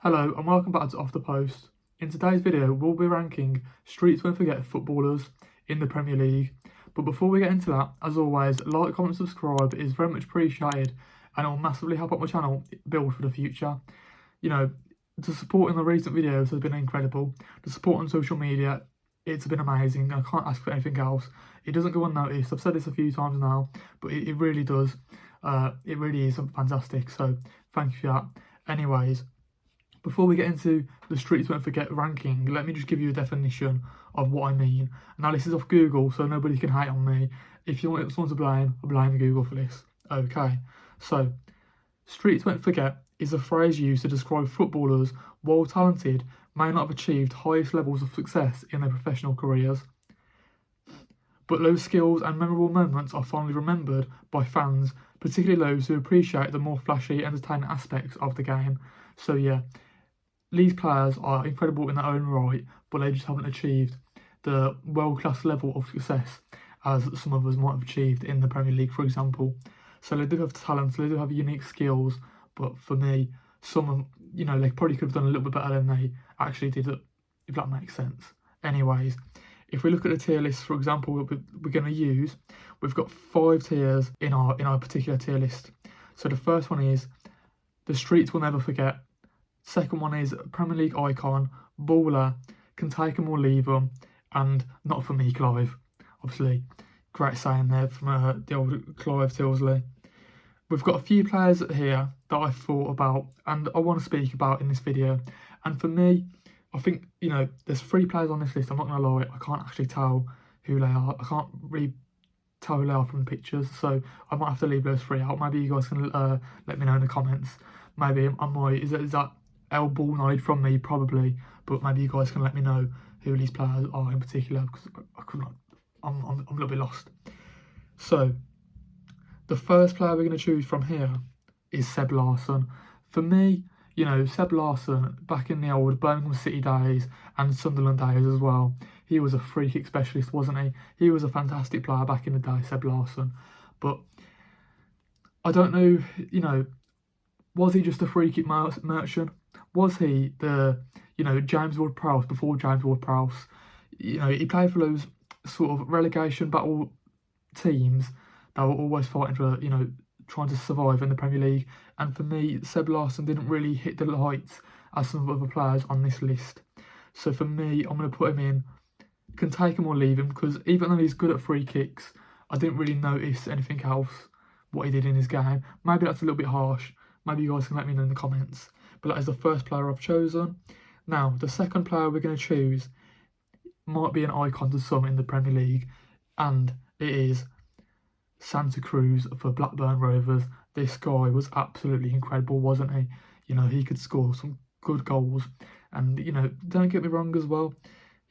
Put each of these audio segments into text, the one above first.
Hello and welcome back to Off the Post. In today's video we'll be ranking streets won't forget footballers in the Premier League. But before we get into that, as always, like, comment, subscribe is very much appreciated and it will massively help out my channel build for the future. You know, the support in the recent videos has been incredible. The support on social media, it's been amazing. I can't ask for anything else. It doesn't go unnoticed. I've said this a few times now, but it really does. It really is fantastic. So thank you for that. Anyways, before we get into the streets won't forget ranking, let me just give you a definition of what I mean. Now this is off Google, so nobody can hate on me. If you want someone to blame, I blame Google for this. Okay, so streets won't forget is a phrase used to describe footballers, while talented, may not have achieved highest levels of success in their professional careers, but those skills and memorable moments are fondly remembered by fans, particularly those who appreciate the more flashy, entertaining aspects of the game. So yeah, these players are incredible in their own right, but they just haven't achieved the world-class level of success as some of us might have achieved in the Premier League, for example. So they do have talent, they do have unique skills, but for me, some of, they probably could have done a little bit better than they actually did, if that makes sense. Anyways, if we look at the tier list, for example, we're going to use, we've got 5 tiers in our particular tier list. So the first one is the streets we'll never forget. Second one is Premier League icon, baller, can take 'em or leave 'em, and not for me, Clive. Obviously, great saying there from the old Clive Tilsley. We've got a few players here that I thought about and I want to speak about in this video. And for me, I think, there's 3 players on this list. I'm not going to lie, I can't actually tell who they are. I can't really tell who they are from the pictures, so I might have to leave those 3 out. Maybe you guys can let me know in the comments. Maybe I might, is that elbow knowledge from me? Probably, but maybe you guys can let me know who these players are in particular, because I could not, I'm a little bit lost. So the first player we're going to choose from here is Seb Larsson. For me, Seb Larsson, back in the old Birmingham City days and Sunderland days as well, he was a free kick specialist, wasn't he? He was a fantastic player back in the day, Seb Larsson. But I don't know, was he just a free kick merchant? Was he the, James Ward-Prowse before James Ward-Prowse? He played for those sort of relegation battle teams that were always fighting for, trying to survive in the Premier League. And for me, Seb Larsson didn't really hit the heights as some of the other players on this list. So for me, I'm going to put him in, can take him or leave him, because even though he's good at free kicks, I didn't really notice anything else, what he did in his game. Maybe that's a little bit harsh. Maybe you guys can let me know in the comments. But that is the first player I've chosen. Now, the second player we're going to choose might be an icon to some in the Premier League, and it is Santa Cruz for Blackburn Rovers. This guy was absolutely incredible, wasn't he? He could score some good goals, and don't get me wrong as well,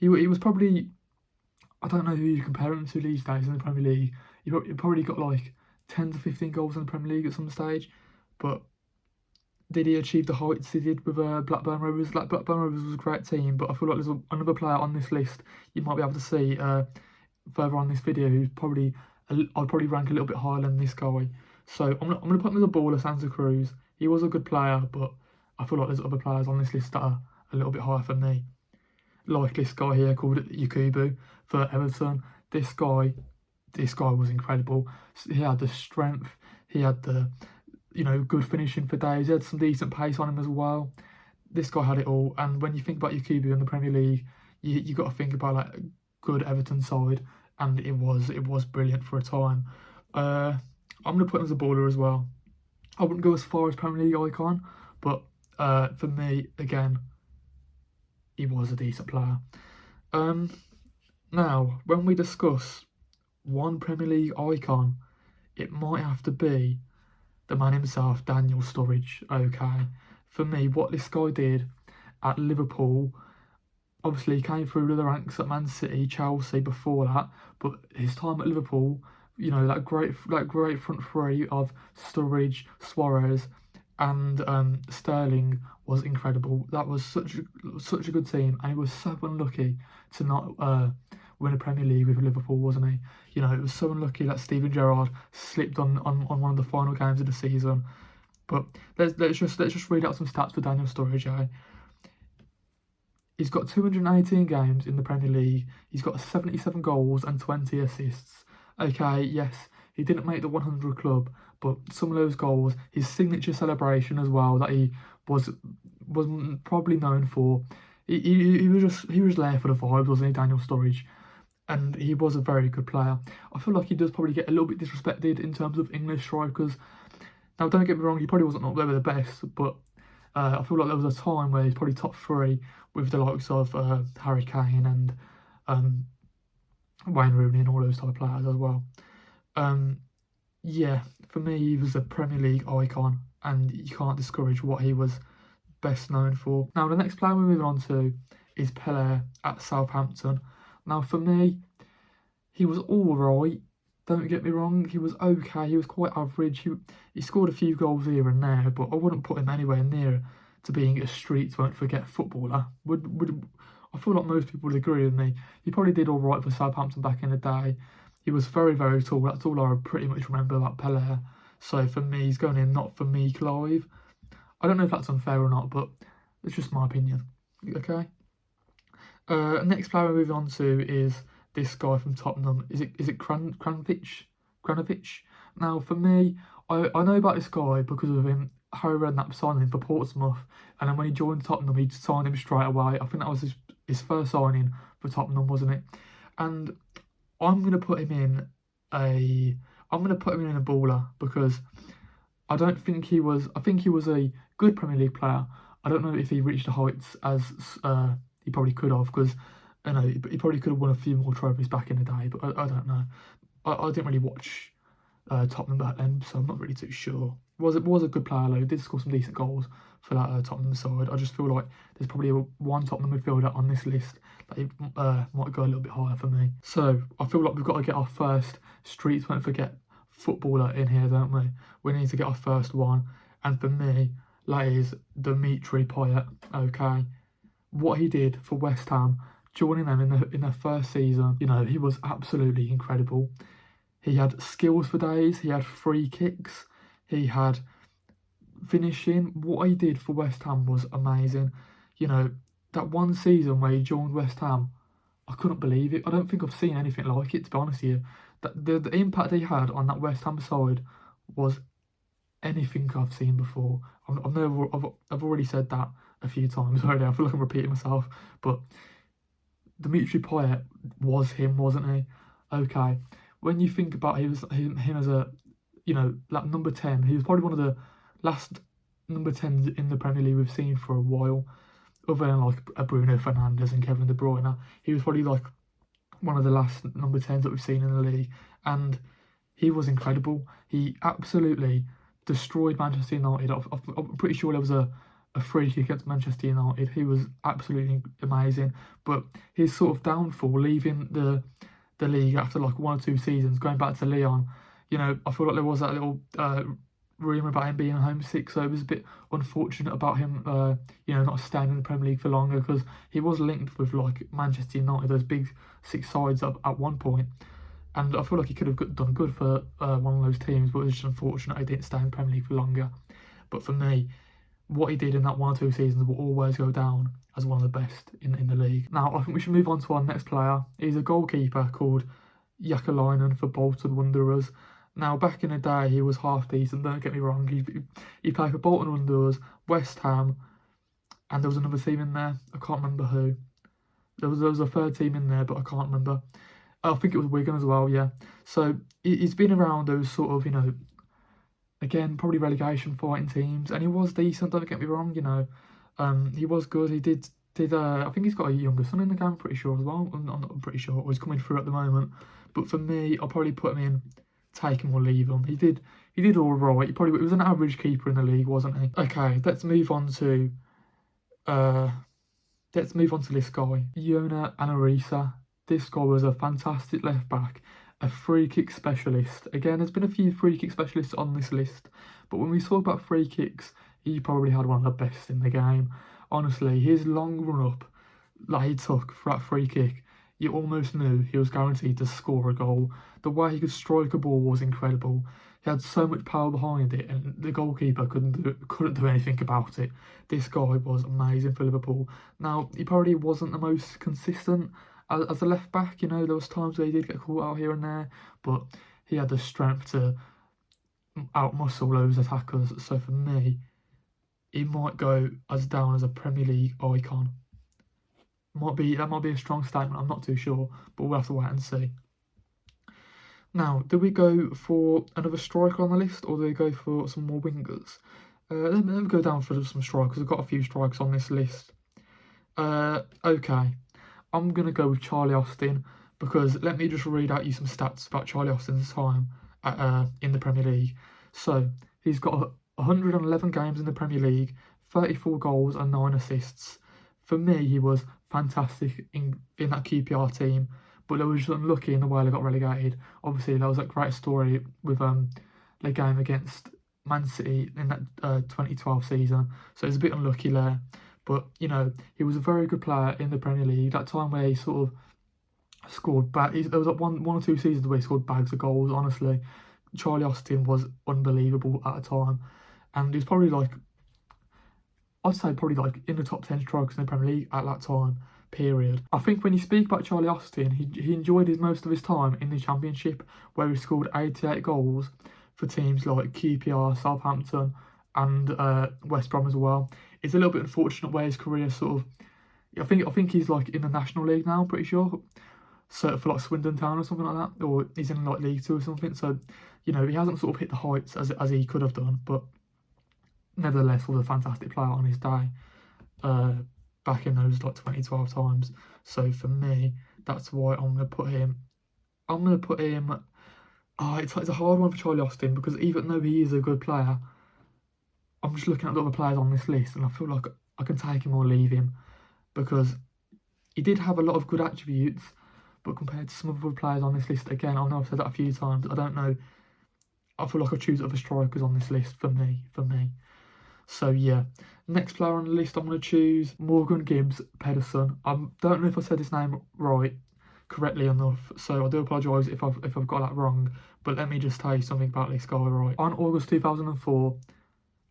he was probably, I don't know who you compare him to these days in the Premier League. He probably got like 10 to 15 goals in the Premier League at some stage, but did he achieve the heights he did with Blackburn Rovers? Like, Blackburn Rovers was a great team, but I feel like there's another player on this list you might be able to see further on this video who's probably, I'd probably rank a little bit higher than this guy. So I'm gonna put him as a baller, Santa Cruz. He was a good player, but I feel like there's other players on this list that are a little bit higher for me. Like this guy here called Yakubu for Everton. This guy was incredible. He had the strength, he had the, good finishing for days. He had some decent pace on him as well. This guy had it all. And when you think about Yakubu in the Premier League, you got to think about like a good Everton side, and it was brilliant for a time. I'm gonna put him as a baller as well. I wouldn't go as far as Premier League icon, but for me, again, he was a decent player. Now, when we discuss one Premier League icon, it might have to be the man himself, Daniel Sturridge. Okay, for me, what this guy did at Liverpool, obviously he came through to the ranks at Man City, Chelsea before that, but his time at Liverpool, that great front three of Sturridge, Suarez, and Sterling was incredible. That was such a good team, and he was so unlucky to not win a Premier League with Liverpool, wasn't he? It was so unlucky that Steven Gerrard slipped on one of the final games of the season. But let's just read out some stats for Daniel Sturridge. Eh? He's got 218 games in the Premier League. He's got 77 goals and 20 assists. Okay, yes, he didn't make the 100 club, but some of those goals, his signature celebration as well, that he was probably known for. He was there for the vibes, wasn't he, Daniel Sturridge? And he was a very good player. I feel like he does probably get a little bit disrespected in terms of English strikers. Now, don't get me wrong, he probably wasn't up there with the best, but I feel like there was a time where he's probably top 3 with the likes of Harry Kane and Wayne Rooney and all those type of players as well. Yeah, for me, he was a Premier League icon, and you can't discourage what he was best known for. Now, the next player we're moving on to is Flair at Southampton. Now, for me, he was all right. Don't get me wrong, he was okay. He was quite average. He scored a few goals here and there, but I wouldn't put him anywhere near to being a streets won't forget footballer. I feel like most people would agree with me. He probably did all right for Southampton back in the day. He was very, very tall. That's all I pretty much remember about Pelé. So for me, he's going in not for me, Clive. I don't know if that's unfair or not, but it's just my opinion. Okay. Next player we're moving on to is this guy from Tottenham. Is it Granovich? Now, for me, I know about this guy because of him. Harry Redknapp signed him for Portsmouth, and then when he joined Tottenham, he signed him straight away. I think that was his first signing for Tottenham, wasn't it? And I'm gonna put him in a baller because I don't think he was. I think he was a good Premier League player. I don't know if he reached the heights as he probably could have, because he probably could have won a few more trophies back in the day. But I don't know. I didn't really watch Tottenham back then, so I'm not really too sure. Was a good player though. He did score some decent goals for that Tottenham side. I just feel like there's probably one Tottenham midfielder on this list that he, might go a little bit higher for me. So I feel like we've got to get our first streets won't forget footballer in here, don't we? We need to get our first one, and for me, that is Dimitri Payet. Okay, what he did for West Ham, joining them in their first season, he was absolutely incredible. He had skills for days. He had free kicks. He had finishing. What he did for West Ham was amazing. That one season where he joined West Ham, I couldn't believe it. I don't think I've seen anything like it, to be honest with you. The impact he had on that West Ham side was anything I've seen before. I've already said that a few times already. I feel like I'm repeating myself, but Dimitri Payet was him, wasn't he? Okay, when you think about him as a, like number 10, he was probably one of the last number 10s in the Premier League we've seen for a while, other than like Bruno Fernandes and Kevin De Bruyne. He was probably like one of the last number 10s that we've seen in the league, and he was incredible. He absolutely destroyed Manchester United. I'm pretty sure there was a free kick against Manchester United. He was absolutely amazing, but his sort of downfall, leaving the league after like 1 or 2 seasons, going back to Lyon, I feel like there was that little rumour about him being homesick, so it was a bit unfortunate about him, not staying in the Premier League for longer, because he was linked with like Manchester United, those big 6 sides at one point, and I feel like he could have done good for one of those teams, but it was just unfortunate he didn't stay in the Premier League for longer. But for me, what he did in that 1 or 2 seasons will always go down as one of the best in the league. Now, I think we should move on to our next player. He's a goalkeeper called Jääskeläinen for Bolton Wanderers. Now, back in the day, he was half decent, don't get me wrong. He played for Bolton Wanderers, West Ham, and there was another team in there. I can't remember who. There was a third team in there, but I can't remember. I think it was Wigan as well, yeah. So he's been around those sort of, again, probably relegation fighting teams, and he was decent, don't get me wrong, he was good. He did I think he's got a younger son in the game, I'm pretty sure as well. I'm pretty sure, or he's coming through at the moment. But for me, I'll probably put him in, take him or leave him. He did all right. He was an average keeper in the league, wasn't he? Okay, let's move on to this guy, Yona Analyse. This guy was a fantastic left back, a free kick specialist. Again, there's been a few free kick specialists on this list, but when we talk about free kicks, he probably had one of the best in the game. Honestly, his long run up that he took for that free kick, you almost knew he was guaranteed to score a goal. The way he could strike a ball was incredible. He had so much power behind it, and the goalkeeper couldn't do anything about it. This guy was amazing for Liverpool. Now, he probably wasn't the most consistent as a left back. You know, there was times where he did get caught out here and there, but he had the strength to outmuscle those attackers. So for me, he might go as down as a Premier League icon. That might be a strong statement. I'm not too sure, but we'll have to wait and see. Now, do we go for another striker on the list, or do we go for some more wingers? Let me go down for some strikers. I've got a few strikers on this list. Okay, I'm going to go with Charlie Austin, because let me just read out you some stats about Charlie Austin's time in the Premier League. So, he's got 111 games in the Premier League, 34 goals and 9 assists. For me, he was fantastic in that QPR team, but they were just unlucky in the way they got relegated. Obviously, there was a great story with the game against Man City in that 2012 season, so it's a bit unlucky there. But, you know, he was a very good player in the Premier League. That time where he sort of scored there was like one or two seasons where he scored bags of goals, honestly. Charlie Austin was unbelievable at a time, and he was probably like, I'd say probably like in the top 10 strikers in the Premier League at that time period. I think when you speak about Charlie Austin, he enjoyed most of his time in the Championship, where he scored 88 goals for teams like QPR, Southampton and West Brom as well. It's a little bit unfortunate where his career sort of, I think he's like in the National League now, I'm pretty sure. So for like Swindon Town or something like that, or he's in like League 2 or something. So, you know, he hasn't sort of hit the heights as he could have done, but nevertheless was a fantastic player on his day back in those like 2012 times. So for me, that's why I'm going to put him. It's a hard one for Charlie Austin, because even though he is a good player, I'm just looking at the other players on this list and I feel like I can take him or leave him, because he did have a lot of good attributes, but compared to some of the other players on this list, again, I know I've said that a few times, I don't know, I feel like I choose other strikers on this list for me. So yeah, next player on the list, I'm going to choose Morgan Gibbs Pedersen. I don't know if I said his name correctly enough, so I do apologise if I've got that wrong, but let me just tell you something about this guy, right? On August 2004,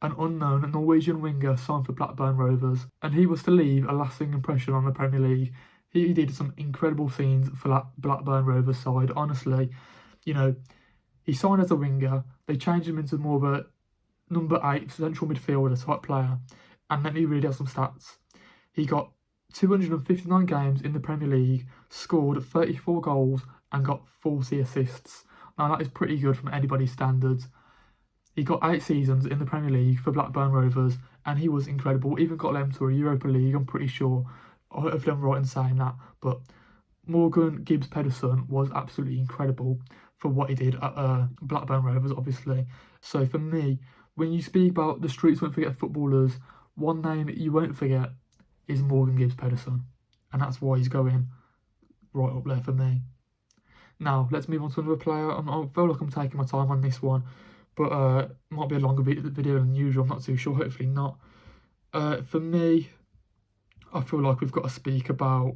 an unknown Norwegian winger signed for Blackburn Rovers, and he was to leave a lasting impression on the Premier League. He did some incredible things for that Blackburn Rovers side, honestly. You know, he signed as a winger, they changed him into more of a number 8 central midfielder type player, and let me read out some stats. He got 259 games in the Premier League, scored 34 goals and got 40 assists. Now that is pretty good from anybody's standards. He got 8 seasons in the Premier League for Blackburn Rovers, and he was incredible. Even got them to a Europa League, I'm pretty sure. Hopefully I'm right in saying that, but Morgan Gibbs Pedersen was absolutely incredible for what he did at Blackburn Rovers, obviously. So for me, when you speak about the streets won't forget footballers, one name you won't forget is Morgan Gibbs Pedersen, and that's why he's going right up there for me. Now, let's move on to another player. I feel like I'm taking my time on this one, but might be a longer video than usual, I'm not too sure, hopefully not. For me, I feel like we've got to speak about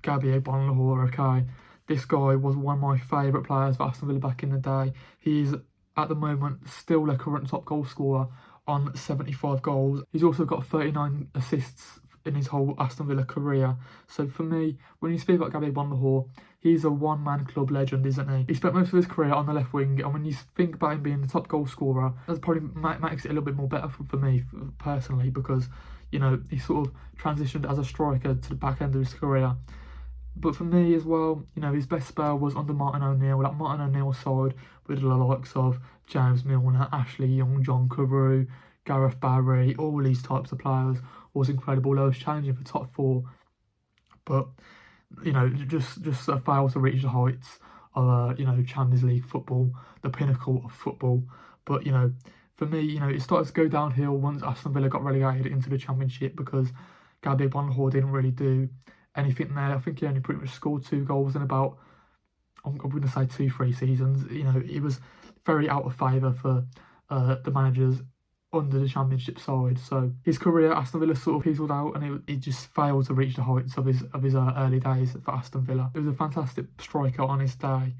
Gabby Bonlahor, okay? This guy was one of my favourite players for Aston Villa back in the day. He's, at the moment, still their current top goal scorer on 75 goals. He's also got 39 assists in his whole Aston Villa career. So for me, when you speak about Gabby Bonlahor, he's a one-man club legend, isn't he? He spent most of his career on the left wing, and when you think about him being the top goal scorer, that probably makes it a little bit more better for me personally, because, you know, he sort of transitioned as a striker to the back end of his career. But for me as well, you know, his best spell was under Martin O'Neill. That Martin O'Neill side with the likes of James Milner, Ashley Young, John Carew, Gareth Barry, all these types of players was incredible. They was challenging for top 4, but, you know, just failed to reach the heights of, you know, Champions League football, the pinnacle of football. But, you know, for me, you know, it started to go downhill once Aston Villa got relegated into the Championship, because Gabby Bonlahor didn't really do anything there. I think he only pretty much scored 2 goals in about, I'm going to say 2-3 seasons. You know, he was very out of favour for the managers under the Championship side. So his career at Aston Villa sort of peeled out, and he just failed to reach the heights of his early days for Aston Villa. He was a fantastic striker on his day.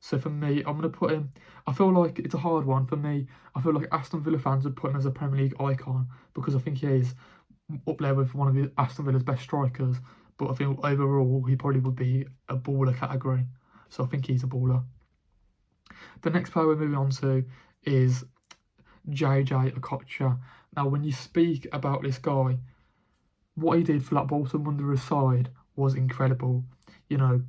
So for me, I'm going to put him, I feel like it's a hard one for me. I feel like Aston Villa fans would put him as a Premier League icon because I think he is up there with one of Aston Villa's best strikers. But I think overall, he probably would be a baller category. So I think he's a baller. The next player we're moving on to is JJ Okocha. Now, when you speak about this guy, what he did for that Bolton Wanderers side was incredible. You know,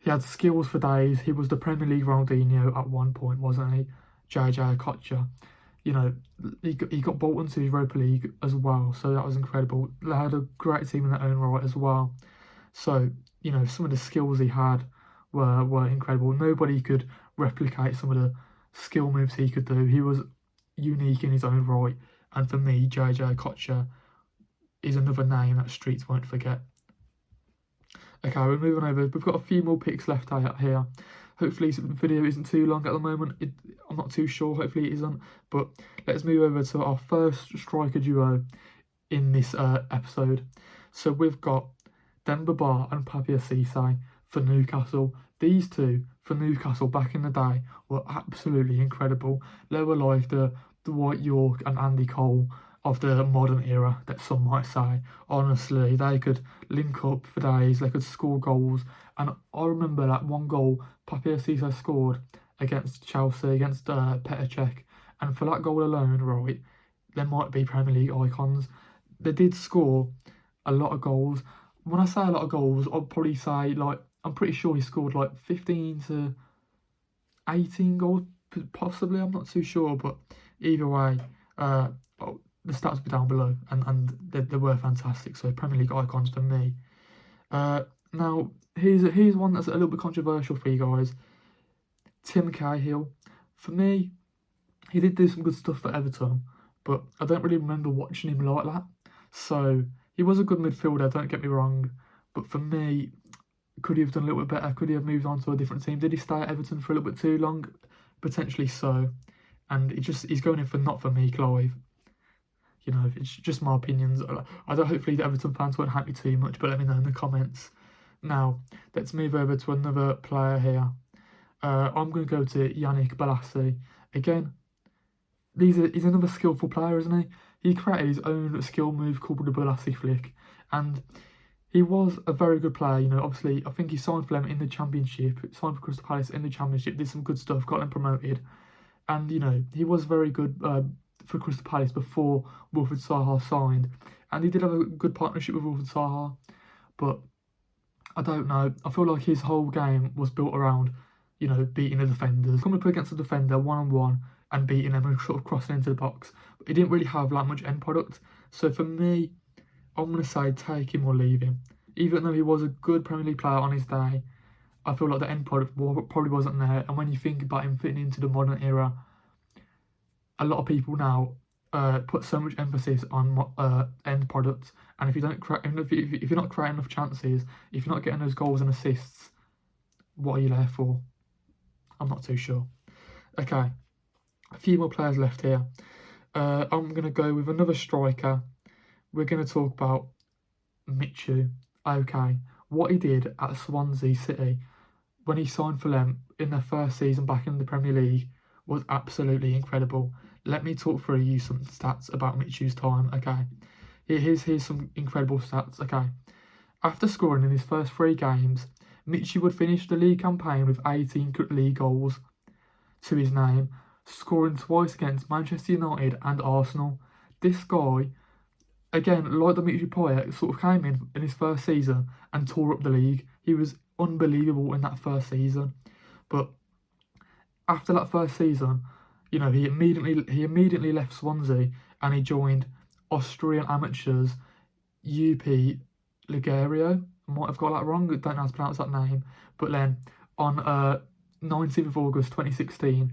he had skills for days. He was the Premier League Ronaldinho at one point, wasn't he? JJ Okocha. You know, he got Bolton to Europa League as well, so that was incredible. They had a great team in their own right as well. So, you know, some of the skills he had were incredible. Nobody could replicate some of the skill moves he could do. He was unique in his own right. And for me, JJ Okocha is another name that streets won't forget. Okay, we're moving over. We've got a few more picks left out here. Hopefully the video isn't too long at the moment. I'm not too sure. Hopefully it isn't. But let's move over to our first striker duo in this episode. So we've got Demba Ba and Papier Cisse for Newcastle. These two for Newcastle back in the day were absolutely incredible. They were like the Dwight York and Andy Cole of the modern era, that some might say. Honestly, they could link up for days, they could score goals. And I remember that one goal Papier Cisse scored against Chelsea, against Petr Cech. And for that goal alone, right, they might be Premier League icons. They did score a lot of goals. When I say a lot of goals, I'd probably say, like, I'm pretty sure he scored like 15 to 18 goals, possibly. I'm not too sure, but either way, the stats will be down below, and they were fantastic. So Premier League icons for me. Now here's one that's a little bit controversial for you guys. Tim Cahill. For me, he did do some good stuff for Everton, but I don't really remember watching him like that. So he was a good midfielder, don't get me wrong, but for me, could he have done a little bit better? Could he have moved on to a different team? Did he stay at Everton for a little bit too long? Potentially so. And he's going in for not for me, Clive. You know, it's just my opinions. Hopefully the Everton fans won't hate me too much, but let me know in the comments. Now, let's move over to another player here. I'm going to go to Yannick Bolasie. Again, he's another skillful player, isn't he? He created his own skill move called the Bolasie flick. And he was a very good player. You know, obviously, I think he signed for them in the Championship, signed for Crystal Palace in the Championship, did some good stuff, got them promoted. And, you know, he was very good for Crystal Palace before Wilfried Zaha signed. And he did have a good partnership with Wilfried Zaha. But I don't know. I feel like his whole game was built around, you know, beating the defenders. Coming up against the defender one-on-one and beating them and sort of crossing into the box. But he didn't really have that much end product. So for me, I'm going to say take him or leave him. Even though he was a good Premier League player on his day, I feel like the end product probably wasn't there. And when you think about him fitting into the modern era, a lot of people now put so much emphasis on end products. And if you don't if you're not creating enough chances, if you're not getting those goals and assists, what are you there for? I'm not too sure. Okay, a few more players left here. I'm going to go with another striker. We're going to talk about Michu. Okay, what he did at Swansea City when he signed for them in their first season back in the Premier League was absolutely incredible. Let me talk through you some stats about Michu's time. Okay, here's some incredible stats. Okay, after scoring in his first 3 games, Michu would finish the league campaign with 18 league goals to his name, scoring twice against Manchester United and Arsenal. This guy, again, like Dimitri Payet, sort of came in his first season and tore up the league. He was unbelievable in that first season. But after that first season, you know, he immediately left Swansea and he joined Austrian amateurs UP Ligario. I might have got that wrong, I don't know how to pronounce that name. But then on 19th of August 2016,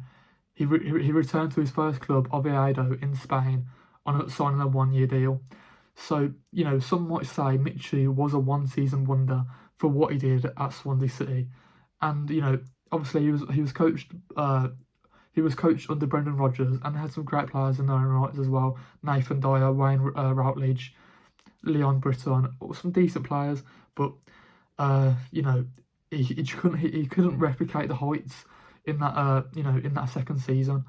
he returned to his first club, Oviedo, in Spain, on signing a 1-year deal. So, you know, some might say Michu was a one-season wonder for what he did at Swansea City. And, you know, obviously he was coached under Brendan Rodgers and had some great players in their own rights as well. Nathan Dyer, Wayne Routledge, Leon Britton, some decent players. But, you know, he couldn't replicate the heights in that in that second season.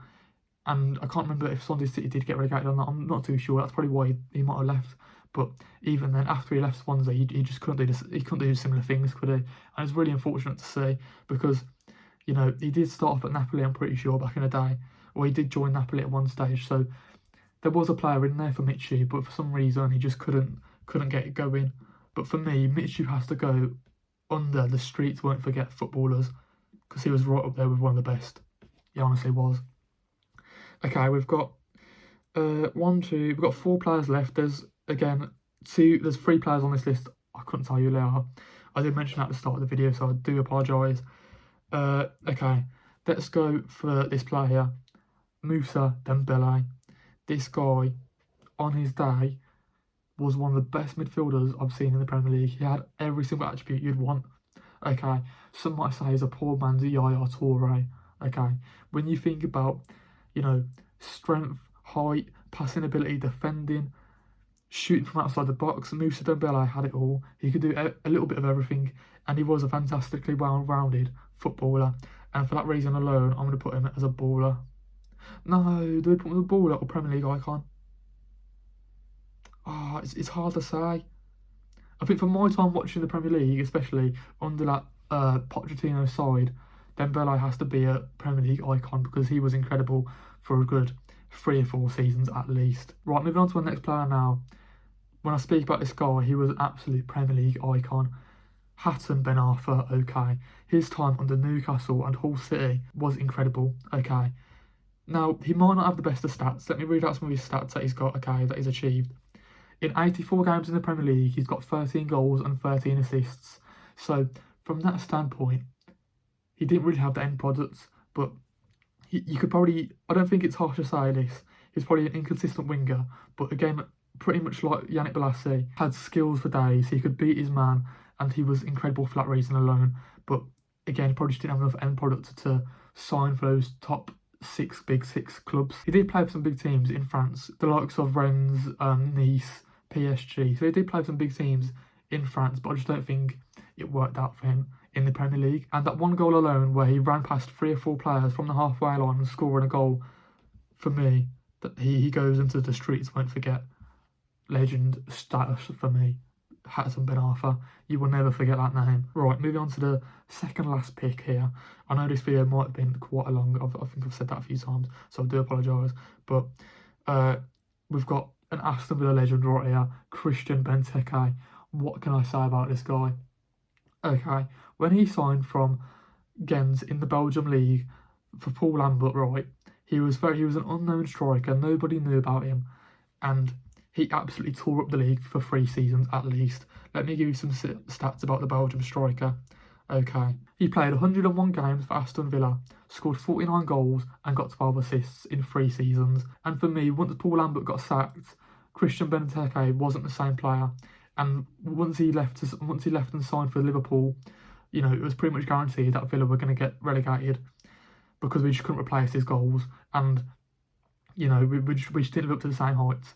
And I can't remember if Swansea City did get relegated or not. I'm not too sure. That's probably why he might have left. But even then, after he left Swansea, he just couldn't do this. He couldn't do similar things, could he? And it's really unfortunate to see because he did start off at Napoli. I'm pretty sure back in the day, or he did join Napoli at one stage. So there was a player in there for Mitchie, but for some reason he just couldn't get it going. But for me, Mitchie has to go under the streets won't forget footballers because he was right up there with one of the best. He honestly was. Okay, we've got we've got 4 players left. There's there's 3 players on this list. I couldn't tell you who they are. I did mention at the start of the video, so I do apologise. Okay, let's go for this player here, Moussa Dembele. This guy, on his day, was one of the best midfielders I've seen in the Premier League. He had every single attribute you'd want. Okay, some might say he's a poor man's Yaya Toure. Okay, when you think about, strength, height, passing ability, defending, shooting from outside the box, Moussa Dembele had it all. He could do a little bit of everything, and he was a fantastically well-rounded footballer. And for that reason alone, I'm going to put him as a baller. No, do we put him as a baller or Premier League icon? Oh, it's hard to say. I think for my time watching the Premier League, especially under that Pochettino side, Dembele has to be a Premier League icon because he was incredible for a good 3 or 4 seasons at least. Right, moving on to our next player now. When I speak about this guy, he was an absolute Premier League icon. Hatem Ben Arfa, okay. His time under Newcastle and Hull City was incredible, okay. Now, he might not have the best of stats. Let me read out some of his stats that he's got, okay, that he's achieved. In 84 games in the Premier League, he's got 13 goals and 13 assists. So, from that standpoint, he didn't really have the end products, but you could probably, I don't think it's harsh to say this, he's probably an inconsistent winger, but again, pretty much like Yannick Bolasie, had skills for days, he could beat his man, and he was incredible for that reason alone. But again, he probably just didn't have enough end product to sign for those top big six clubs. He did play for some big teams in France, the likes of Rennes, Nice, PSG, so he did play for some big teams in France, but I just don't think it worked out for him in the Premier League. And that one goal alone where he ran past 3 or 4 players from the halfway line and scoring a goal, for me, that he goes into the streets won't forget legend status for me. Hatem Ben Arfa, you will never forget that name. Right, moving on to the second last pick here. I know this video might have been quite a long, I think I've said that a few times, so I do apologise, but we've got an Aston Villa legend right here, Christian Benteke. What can I say about this guy? Okay, when he signed from Gens in the Belgium League for Paul Lambert, right, he was an unknown striker, nobody knew about him, and he absolutely tore up the league for 3 seasons at least. Let me give you some stats about the Belgium striker. Okay, he played 101 games for Aston Villa, scored 49 goals and got 12 assists in 3 seasons. And for me, once Paul Lambert got sacked, Christian Benteke wasn't the same player. And once he left and signed for Liverpool, it was pretty much guaranteed that Villa were going to get relegated because we just couldn't replace his goals. And, we just didn't live up to the same heights.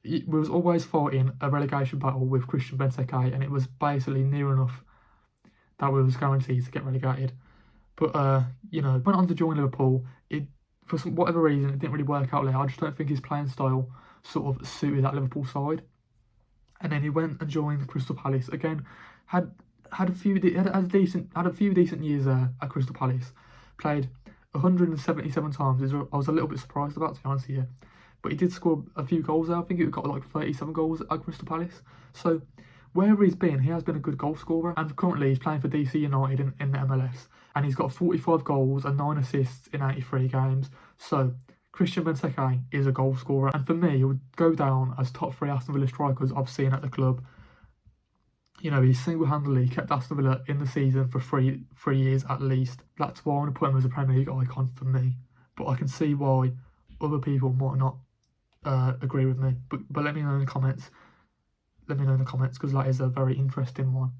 We was always fighting a relegation battle with Christian Benteke, and it was basically near enough that we was guaranteed to get relegated. But, went on to join Liverpool. For whatever reason, it didn't really work out there. I just don't think his playing style sort of suited that Liverpool side. And then he went and joined Crystal Palace. Again, had a few decent years there at Crystal Palace. Played 177 times. I was a little bit surprised about, to be honest with you. But he did score a few goals there. I think he got like 37 goals at Crystal Palace. So wherever he's been, he has been a good goal scorer. And currently he's playing for DC United in the MLS. And he's got 45 goals and 9 assists in 83 games. So Christian Benteke is a goal scorer. And for me, he would go down as top 3 Aston Villa strikers I've seen at the club. He single-handedly kept Aston Villa in the season for 3 years at least. That's why I want to put him as a Premier League icon for me. But I can see why other people might not agree with me, but let me know in the comments. Let me know in the comments because that is a very interesting one.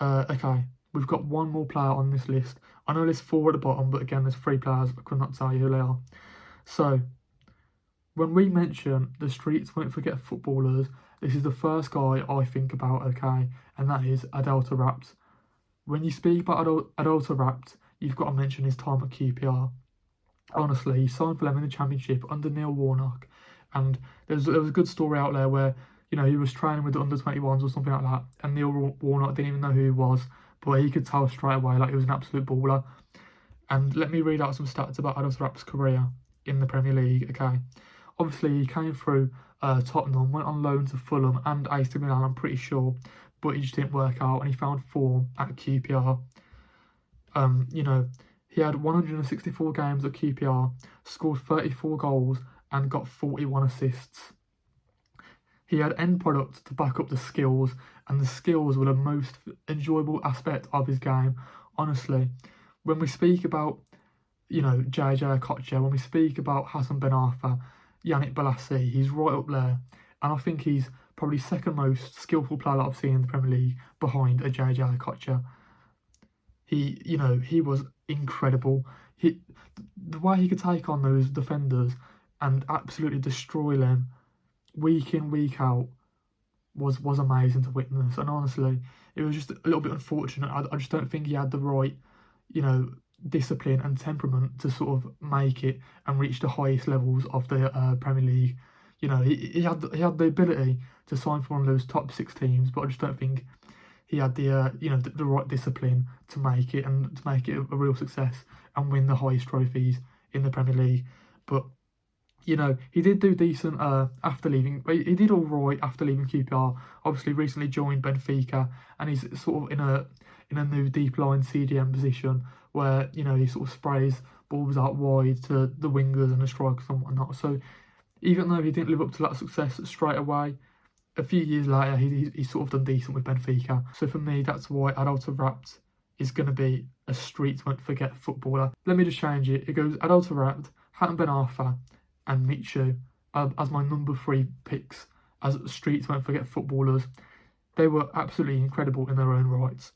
Okay, we've got one more player on this list. I know there's 4 at the bottom, but again, there's 3 players. I could not tell you who they are. So, when we mention the streets won't forget footballers, this is the first guy I think about. Okay, and that is Adel Taarabt. when you speak about Adolta Rapt, you've got to mention his time at QPR. Honestly, he signed for them in the Championship under Neil Warnock, and there was a good story out there where, you know, he was training with the under-21s or something like that, and Neil Warnock didn't even know who he was, but he could tell straight away like he was an absolute baller. And let me read out some stats about Adolta Rapt's career in the Premier League, okay? Obviously, he came through Tottenham, went on loan to Fulham and AC Milan, I'm pretty sure, but he just didn't work out, and he found form at QPR. You know, he had 164 games at QPR, scored 34 goals, and got 41 assists. He had end product to back up the skills, and the skills were the most enjoyable aspect of his game. Honestly, when we speak about, you know, JJ Okocha, when we speak about Hassan Ben Arfa, Yannick Bolasie, he's right up there. And I think he's probably second most skillful player that I've seen in the Premier League behind a JJ Okocha. He was incredible. The way he could take on those defenders and absolutely destroy them week in, week out was amazing to witness. And honestly, it was just a little bit unfortunate. I just don't think he had the right, you know, discipline and temperament to sort of make it and reach the highest levels of the Premier League. You know, he had the ability to sign for one of those top 6 teams, but I just don't think he had the the right discipline to make it and to make it a real success and win the highest trophies in the Premier League. But you know, he did do decent after leaving. He did all right after leaving QPR. Obviously, recently joined Benfica, and he's sort of in a new deep line CDM position where, you know, he sort of sprays balls out wide to the wingers and the strikers and whatnot. So even though he didn't live up to that success straight away, a few years later he sort of done decent with Benfica. So for me, that's why Adolta Rapt is going to be a streets won't forget footballer. Let me just change it. It goes Adolta Rapt, Hassan Ben Arfa, and Michu as my number 3 picks as streets won't forget footballers. They were absolutely incredible in their own rights.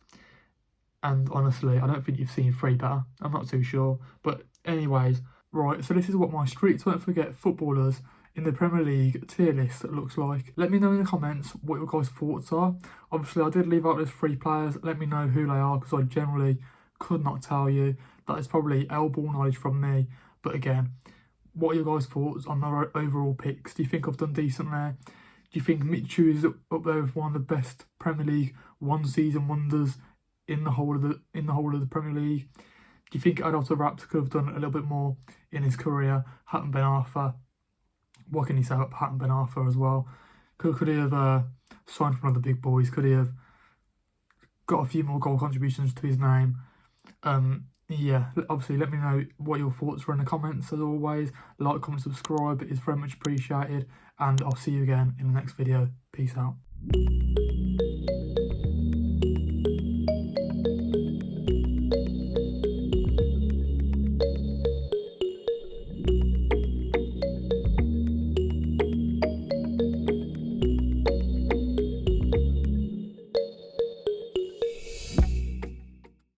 And honestly, I don't think you've seen 3 better. I'm not too sure. But anyways, right, so this is what my streets won't forget footballers in the Premier League tier list looks like. Let me know in the comments what your guys' thoughts are. Obviously, I did leave out those 3 players. Let me know who they are, because I generally could not tell you. That is probably elbow knowledge from me. But again, what are your guys' thoughts on their overall picks? Do you think I've done decent there? Do you think Michu is up there with one of the best Premier League one-season wonders in the whole of the Premier League? Do you think Adolta Rapt could have done a little bit more in his career? Hassan Ben Arfa, what can you say about Hassan Ben Arfa as well? Could he have signed for one of the big boys? Could he have got a few more goal contributions to his name? Yeah, obviously let me know what your thoughts were in the comments. As always, like, comment, subscribe, it is very much appreciated, and I'll see you again in the next video. Peace out.